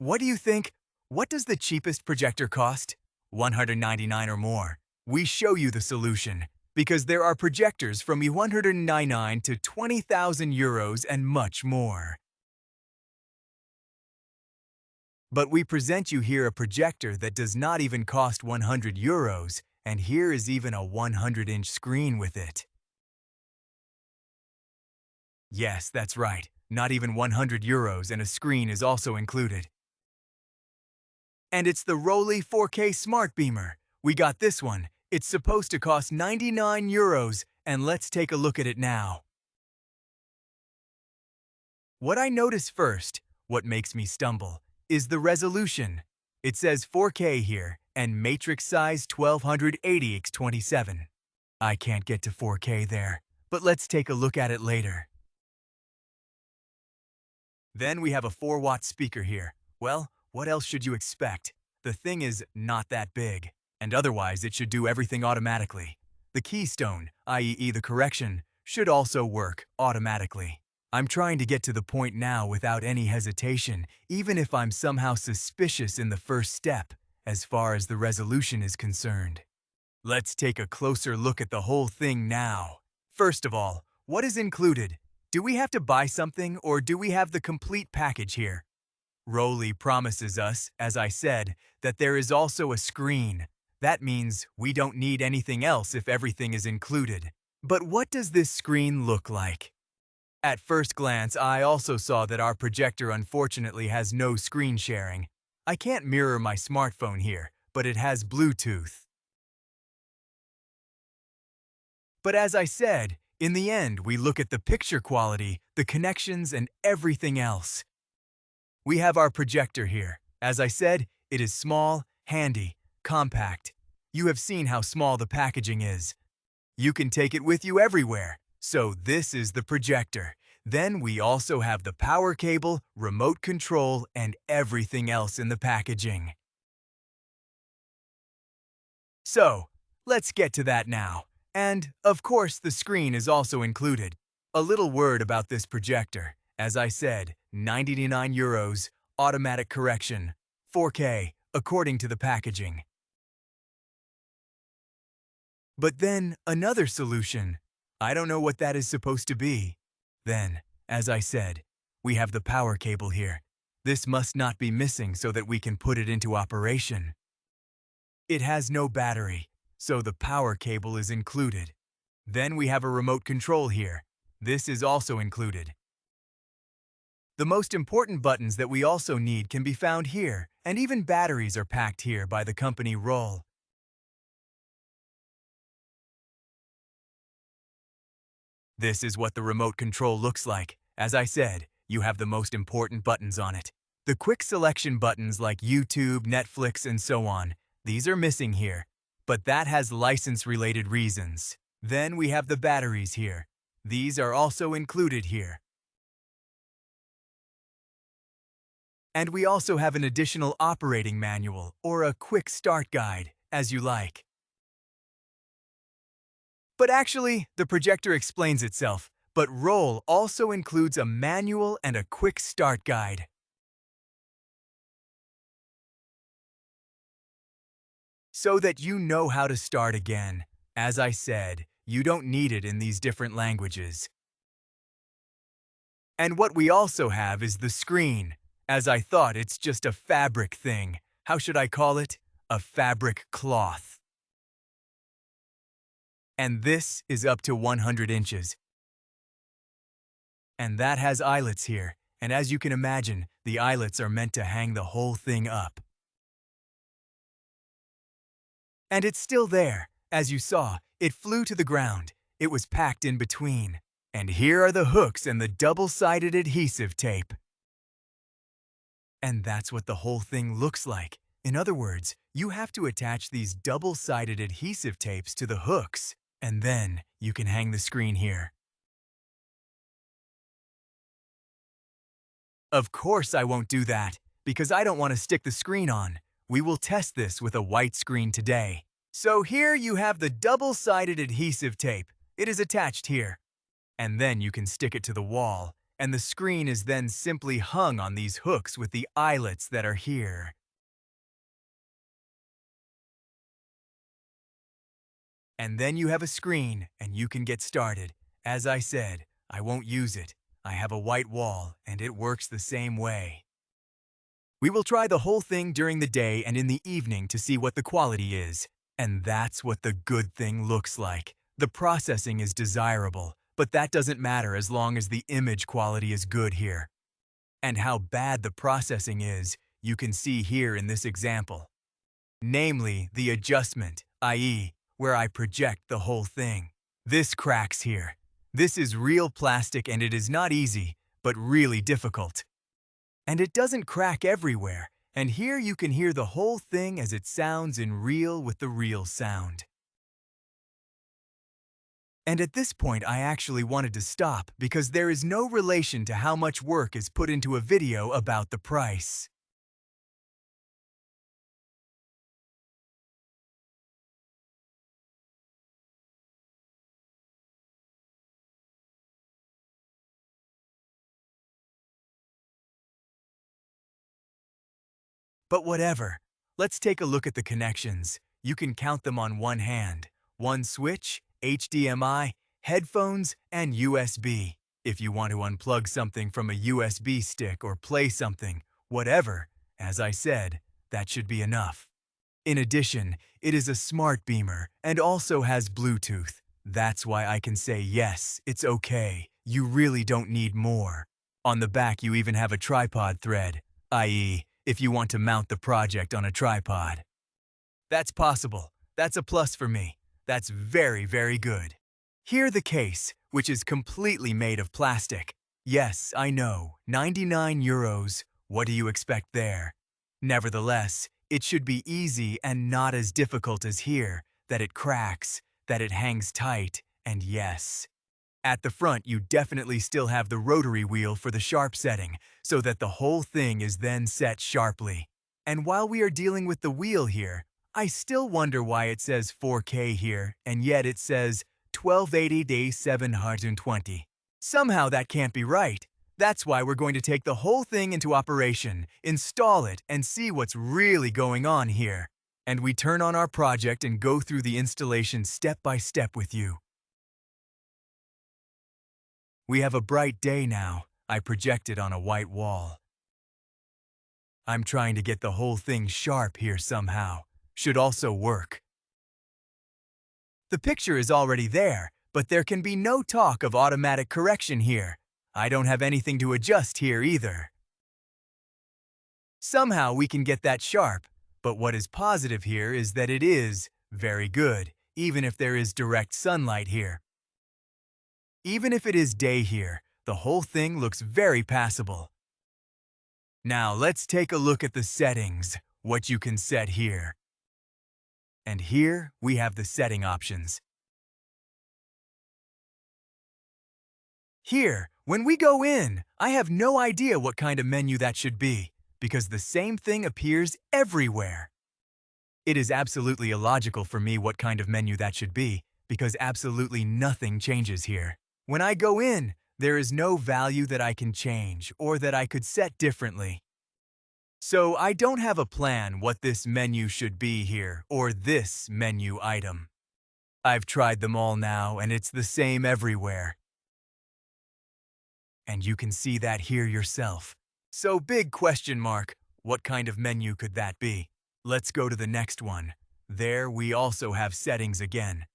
What do you think? What does the cheapest projector cost? 199 or more. We show you the solution because there are projectors from 199 to 20,000 euros and much more. But we present you here a projector that does not even cost 100 euros, and here is even a 100-inch screen with it. Yes, that's right. Not even 100 euros and a screen is also included. And it's the Rollei 4K SmartBeamer. We got this one. It's supposed to cost 99 euros, and let's take a look at it now. What I notice first, what makes me stumble, is the resolution. It says 4K here, and matrix size 1280 x 27. I can't get to 4K there, but let's take a look at it later. Then we have a 4-watt speaker here. Well, what else should you expect? The thing is not that big, and otherwise it should do everything automatically. The keystone, i.e. the correction, should also work automatically. I'm trying to get to the point now without any hesitation, even if I'm somehow suspicious in the first step, as far as the resolution is concerned. Let's take a closer look at the whole thing now. First of all, what is included? Do we have to buy something, or do we have the complete package here? Rollei promises us, as I said, that there is also a screen. That means we don't need anything else if everything is included. But what does this screen look like? At first glance, I also saw that our projector unfortunately has no screen sharing. I can't mirror my smartphone here, but it has Bluetooth. But as I said, in the end, we look at the picture quality, the connections, and everything else. We have our projector here. As I said, it is small, handy, compact. You have seen how small the packaging is. You can take it with you everywhere. So this is the projector. Then we also have the power cable, remote control, and everything else in the packaging. So, let's get to that now. And, of course, the screen is also included. A little word about this projector. As I said, 99 euros, automatic correction, 4K, according to the packaging. But then, another solution. I don't know what that is supposed to be. Then, as I said, we have the power cable here. This must not be missing so that we can put it into operation. It has no battery, so the power cable is included. Then we have a remote control here. This is also included. The most important buttons that we also need can be found here, and even batteries are packed here by the company Rollei. This is what the remote control looks like. As I said, you have the most important buttons on it. The quick selection buttons like YouTube, Netflix, and so on, these are missing here, but that has license-related reasons. Then we have the batteries here. These are also included here. And we also have an additional operating manual or a quick start guide, as you like. But actually, the projector explains itself, but Rollei also includes a manual and a quick start guide. So that you know how to start again. As I said, you don't need it in these different languages. And what we also have is the screen. As I thought, it's just a fabric thing. How should I call it? A fabric cloth. And this is up to 100 inches. And that has eyelets here. And as you can imagine, the eyelets are meant to hang the whole thing up. And it's still there. As you saw, it flew to the ground. It was packed in between. And here are the hooks and the double-sided adhesive tape. And that's what the whole thing looks like. In other words, you have to attach these double-sided adhesive tapes to the hooks, and then you can hang the screen here. Of course I won't do that, because I don't want to stick the screen on. We will test this with a white screen today. So here you have the double-sided adhesive tape. It is attached here. And then you can stick it to the wall, and the screen is then simply hung on these hooks with the eyelets that are here. And then you have a screen, and you can get started. As I said, I won't use it. I have a white wall, and it works the same way. We will try the whole thing during the day and in the evening to see what the quality is. And that's what the good thing looks like. The processing is desirable, but that doesn't matter as long as the image quality is good here. And how bad the processing is, you can see here in this example. Namely, the adjustment, i.e., where I project the whole thing. This cracks here. This is real plastic and it is not easy, but really difficult. And it doesn't crack everywhere, and here you can hear the whole thing as it sounds in real with the real sound. And at this point I actually wanted to stop because there is no relation to how much work is put into a video about the price. But whatever, let's take a look at the connections. You can count them on one hand. One switch, HDMI, headphones, and USB. If you want to unplug something from a USB stick or play something, whatever, as I said, that should be enough. In addition, it is a SmartBeamer and also has Bluetooth. That's why I can say yes, it's okay. You really don't need more. On the back you even have a tripod thread, i.e., if you want to mount the project on a tripod. That's possible. That's a plus for me. That's very, very good. Here the case, which is completely made of plastic. Yes, I know, 99 euros. What do you expect there? Nevertheless, it should be easy and not as difficult as here, that it cracks, that it hangs tight, and yes. At the front, you definitely still have the rotary wheel for the sharp setting, so that the whole thing is then set sharply. And while we are dealing with the wheel here, I still wonder why it says 4K here, and yet it says 1280x720. Somehow that can't be right. That's why we're going to take the whole thing into operation, install it, and see what's really going on here. And we turn on our project and go through the installation step by step with you. We have a bright day now. I project it on a white wall. I'm trying to get the whole thing sharp here somehow. Should also work. The picture is already there, but there can be no talk of automatic correction here. I don't have anything to adjust here either. Somehow we can get that sharp, but what is positive here is that it is very good, even if there is direct sunlight here. Even if it is day here, the whole thing looks very passable. Now let's take a look at the settings, what you can set here. And here we have the setting options. Here, when we go in, I have no idea what kind of menu that should be, because the same thing appears everywhere. It is absolutely illogical for me what kind of menu that should be, because absolutely nothing changes here. When I go in, there is no value that I can change or that I could set differently. So I don't have a plan what this menu should be here or this menu item. I've tried them all now and it's the same everywhere. And you can see that here yourself. So big question mark, what kind of menu could that be? Let's go to the next one. There we also have settings again.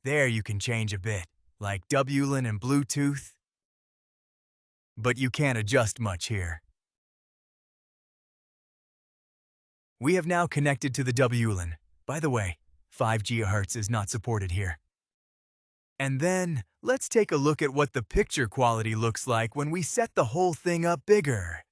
There you can change a bit, like WLAN and Bluetooth. But you can't adjust much here. We have now connected to the WLAN. By the way, 5 GHz is not supported here. And then, let's take a look at what the picture quality looks like when we set the whole thing up bigger.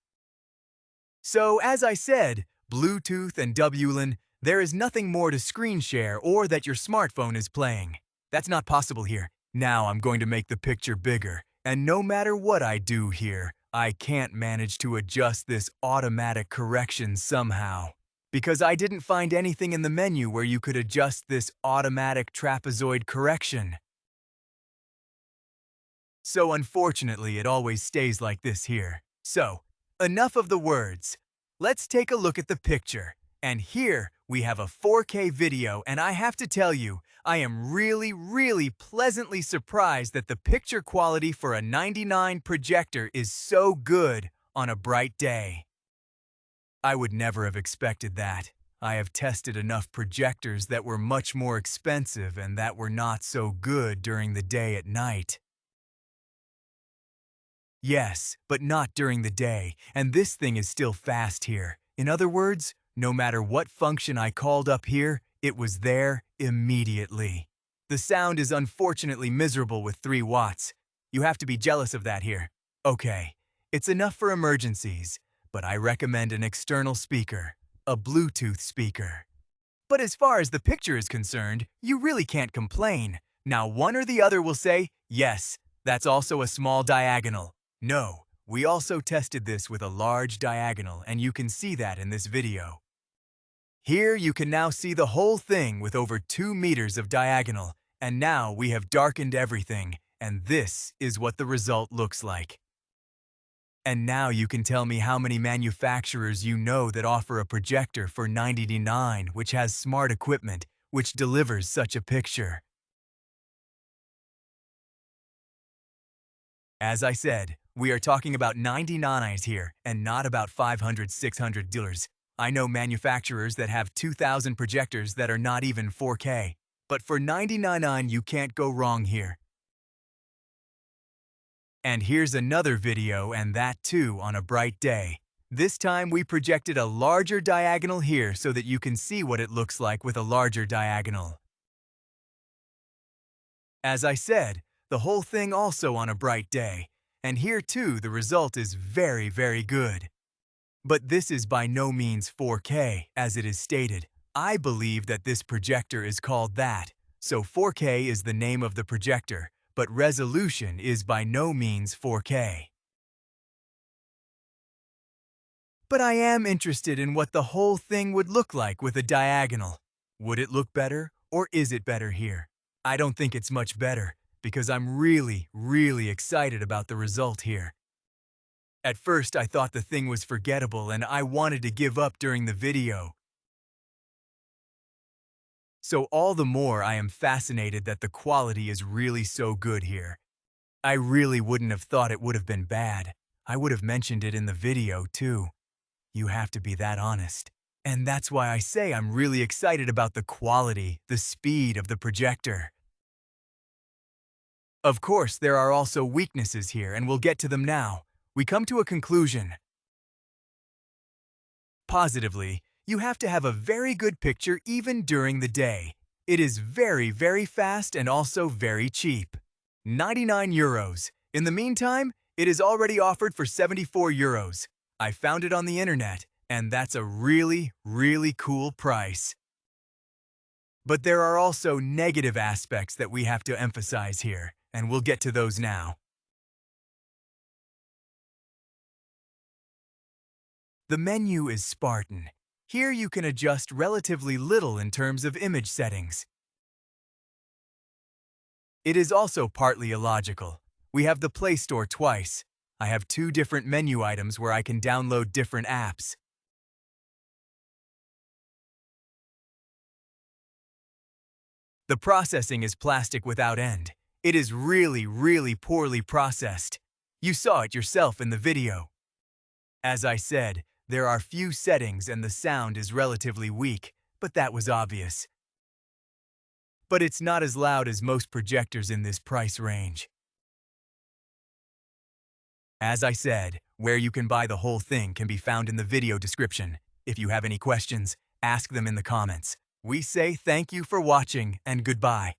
So, as I said, Bluetooth and WLAN, there is nothing more to screen share or that your smartphone is playing. That's not possible here. Now I'm going to make the picture bigger, and no matter what I do here, I can't manage to adjust this automatic correction somehow. Because I didn't find anything in the menu where you could adjust this automatic trapezoid correction. So unfortunately, it always stays like this here. So, enough of the words. Let's take a look at the picture. And here we have a 4K video, and I have to tell you, I am really pleasantly surprised that the picture quality for a 99 projector is so good on a bright day. I would never have expected that. I have tested enough projectors that were much more expensive and that were not so good during the day at night. Yes, but not during the day, and this thing is still fast here. In other words, no matter what function I called up here, it was there immediately. The sound is unfortunately miserable with 3 watts. You have to be jealous of that here. Okay, it's enough for emergencies, but I recommend an external speaker, a Bluetooth speaker. But as far as the picture is concerned, you really can't complain. Now one or the other will say, yes, that's also a small diagonal. No, we also tested this with a large diagonal, and you can see that in this video. Here you can now see the whole thing with over 2 meters of diagonal, and now we have darkened everything, and this is what the result looks like. And now you can tell me how many manufacturers you know that offer a projector for $99 which has smart equipment, which delivers such a picture. As I said, we are talking about 99s here and not about 500, 600 dealers. I know manufacturers that have 2,000 projectors that are not even 4K. But for 99 you can't go wrong here. And here's another video, and that too on a bright day. This time we projected a larger diagonal here so that you can see what it looks like with a larger diagonal. As I said, the whole thing also on a bright day. And here too the result is very good. But this is by no means 4K, as it is stated. I believe that this projector is called that. So 4K is the name of the projector, but resolution is by no means 4K. But I am interested in what the whole thing would look like with a diagonal. Would it look better, or is it better here? I don't think it's much better, because I'm really excited about the result here. At first, I thought the thing was forgettable and I wanted to give up during the video. So all the more I am fascinated that the quality is really so good here. I really wouldn't have thought it would have been bad. I would have mentioned it in the video too. You have to be that honest. And that's why I say I'm really excited about the quality, the speed of the projector. Of course, there are also weaknesses here, and we'll get to them now. We come to a conclusion. Positively, you have to have a very good picture even during the day. It is very fast and also very cheap. 99 euros. In the meantime, it is already offered for 74 euros. I found it on the internet, and that's a really cool price. But there are also negative aspects that we have to emphasize here, and we'll get to those now. The menu is Spartan. Here you can adjust relatively little in terms of image settings. It is also partly illogical. We have the Play Store twice. I have 2 different menu items where I can download different apps. The processing is plastic without end. It is really poorly processed. You saw it yourself in the video. As I said, there are few settings and the sound is relatively weak, but that was obvious. But it's not as loud as most projectors in this price range. As I said, where you can buy the whole thing can be found in the video description. If you have any questions, ask them in the comments. We say thank you for watching and goodbye.